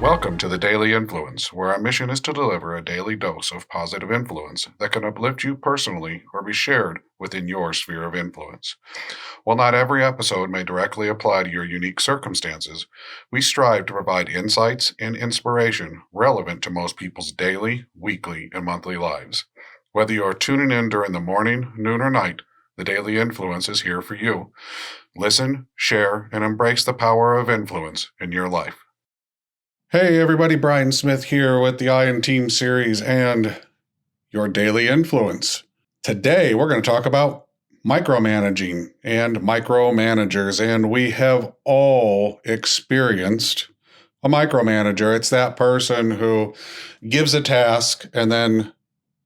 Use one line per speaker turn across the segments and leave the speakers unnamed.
Welcome to the Daily Influence, where our mission is to deliver a daily dose of positive influence that can uplift you personally or be shared within your sphere of influence. While not every episode may directly apply to your unique circumstances, we strive to provide insights and inspiration relevant to most people's daily, weekly, and monthly lives. Whether you are tuning in during the morning, noon, or night, the Daily Influence is here for you. Listen, share, and embrace the power of influence in your life. Hey everybody, Brian Smith here with the I and Team series and your Daily Influence. Today we're going to talk about micromanaging and micromanagers, and we have all experienced a micromanager. It's that person who gives a task and then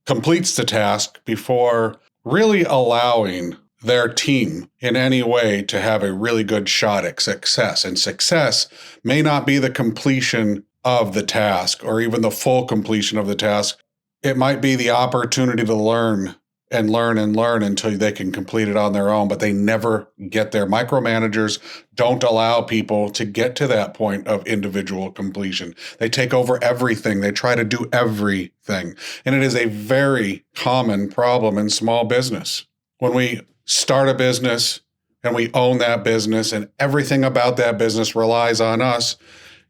completes the task before really allowing their team in any way to have a really good shot at success. And success may not be the completion of the task or even the full completion of the task. It might be the opportunity to learn until they can complete it on their own, but they never get there. Micromanagers don't allow people to get to that point of individual completion. They take over everything. They try to do everything. And it is a very common problem in small business. When we start a business and we own that business and everything about that business relies on us,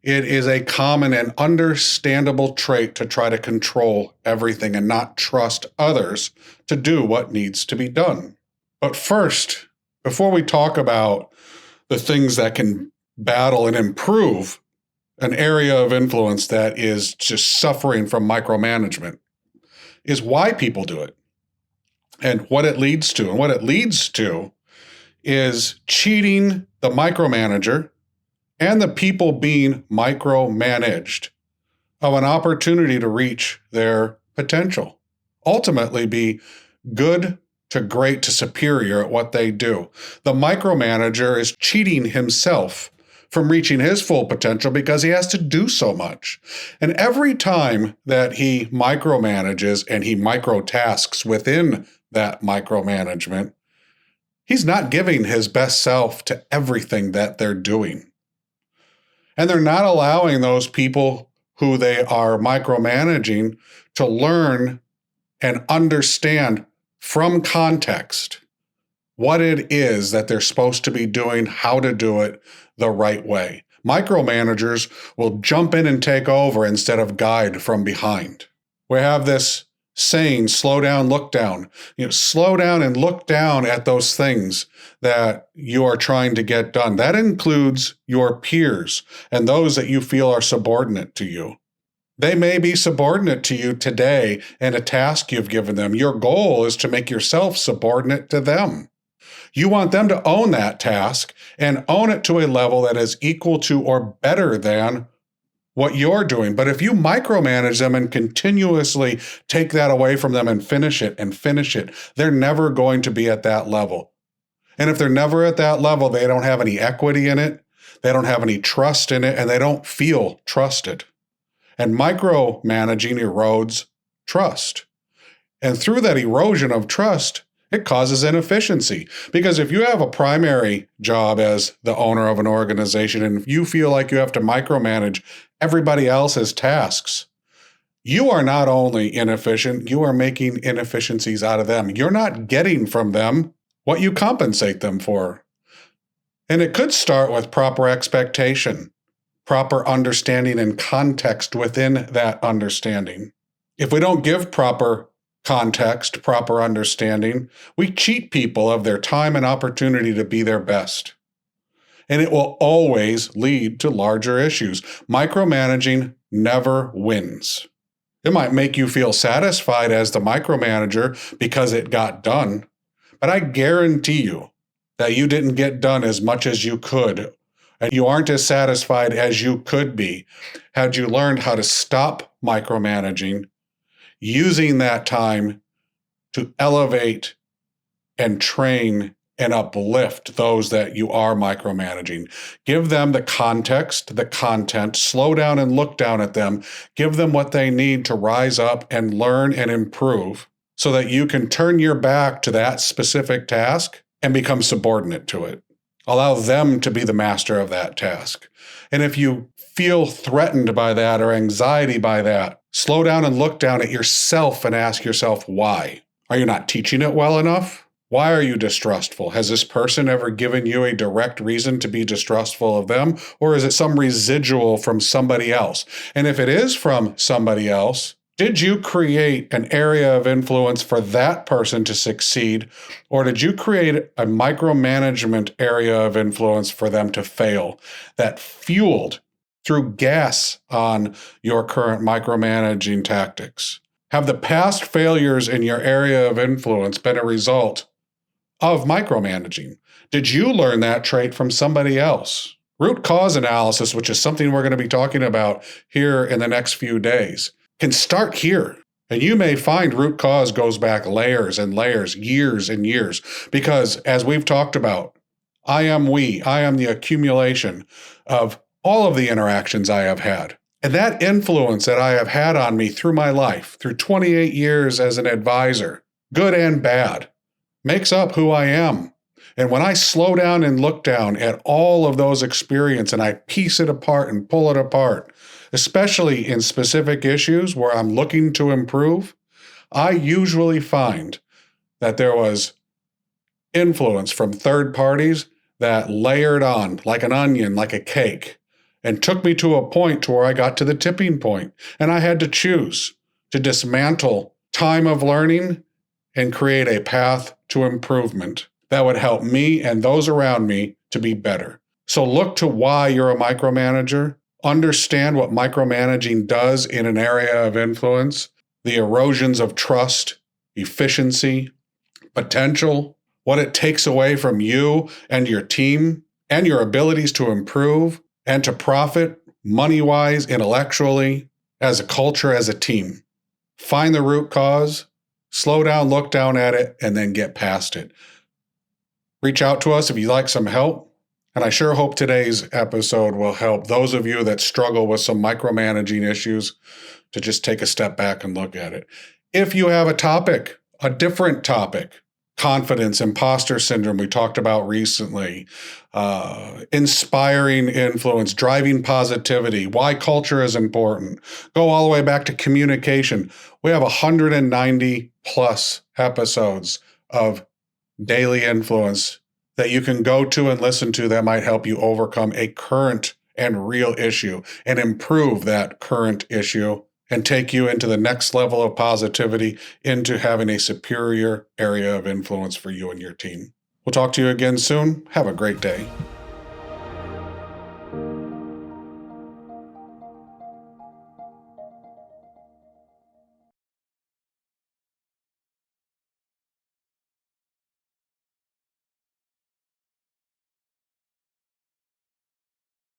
it is a common and understandable trait to try to control everything and not trust others to do what needs to be done. But first, before we talk about the things that can battle and improve an area of influence that is just suffering from micromanagement, is why people do it and what it leads to. And what it leads to is cheating the micromanager and the people being micromanaged of an opportunity to reach their potential. Ultimately be good to great to superior at what they do. The micromanager is cheating himself from reaching his full potential because he has to do so much. And every time that he micromanages and he microtasks within that micromanagement, he's not giving his best self to everything that they're doing. And they're not allowing those people who they are micromanaging to learn and understand from context what it is that they're supposed to be doing, how to do it the right way. Micromanagers will jump in and take over instead of guide from behind. We have this saying, slow down, look down. Slow down and look down at those things that you are trying to get done. That includes your peers and those that you feel are subordinate to you. They may be subordinate to you today in a task you've given them. Your goal is to make yourself subordinate to them. You want them to own that task and own it to a level that is equal to or better than what you're doing. But if you micromanage them and continuously take that away from them and finish it, they're never going to be at that level. And if they're never at that level, they don't have any equity in it, they don't have any trust in it, and they don't feel trusted. And micromanaging erodes trust. And through that erosion of trust, it causes inefficiency. Because if you have a primary job as the owner of an organization and if you feel like you have to micromanage everybody else's tasks, you are not only inefficient, you are making inefficiencies out of them. You're not getting from them what you compensate them for. And it could start with proper expectation, proper understanding and context within that understanding. If we don't give proper context, proper understanding, we cheat people of their time and opportunity to be their best. And it will always lead to larger issues. Micromanaging never wins. It might make you feel satisfied as the micromanager because it got done, but I guarantee you that you didn't get done as much as you could, and you aren't as satisfied as you could be had you learned how to stop micromanaging, using that time to elevate and train and uplift those that you are micromanaging. Give them the context, the content, slow down and look down at them. Give them what they need to rise up and learn and improve so that you can turn your back to that specific task and become subordinate to it. Allow them to be the master of that task. And if you feel threatened by that or anxiety by that, slow down and look down at yourself and ask yourself why. Are you not teaching it well enough? Why are you distrustful? Has this person ever given you a direct reason to be distrustful of them? Or is it some residual from somebody else? And if it is from somebody else, did you create an area of influence for that person to succeed? Or did you create a micromanagement area of influence for them to fail that fueled through gas on your current micromanaging tactics? Have the past failures in your area of influence been a result of micromanaging? Did you learn that trait from somebody else? Root cause analysis, which is something we're going to be talking about here in the next few days, can start here. And you may find root cause goes back layers and layers, years and years, because as we've talked about, I am the accumulation of all of the interactions I have had. And that influence that I have had on me through my life, through 28 years as an advisor, good and bad, makes up who I am. And when I slow down and look down at all of those experiences and I piece it apart and pull it apart, especially in specific issues where I'm looking to improve, I usually find that there was influence from third parties that layered on like an onion, like a cake, and took me to a point to where I got to the tipping point. And I had to choose to dismantle time of learning and create a path to improvement that would help me and those around me to be better. So look to why you're a micromanager. Understand what micromanaging does in an area of influence, the erosions of trust, efficiency, potential, what it takes away from you and your team, and your abilities to improve and to profit money-wise, intellectually, as a culture, as a team. Find the root cause, slow down, look down at it, and then get past it. Reach out to us if you'd like some help. And I sure hope today's episode will help those of you that struggle with some micromanaging issues to just take a step back and look at it. If you have a topic, a different topic, confidence, imposter syndrome we talked about recently, inspiring influence, driving positivity, why culture is important, go all the way back to communication. We have 190 plus episodes of daily influence that you can go to and listen to that might help you overcome a current and real issue and improve that current issue and take you into the next level of positivity, into having a superior area of influence for you and your team. We'll talk to you again soon. Have a great day.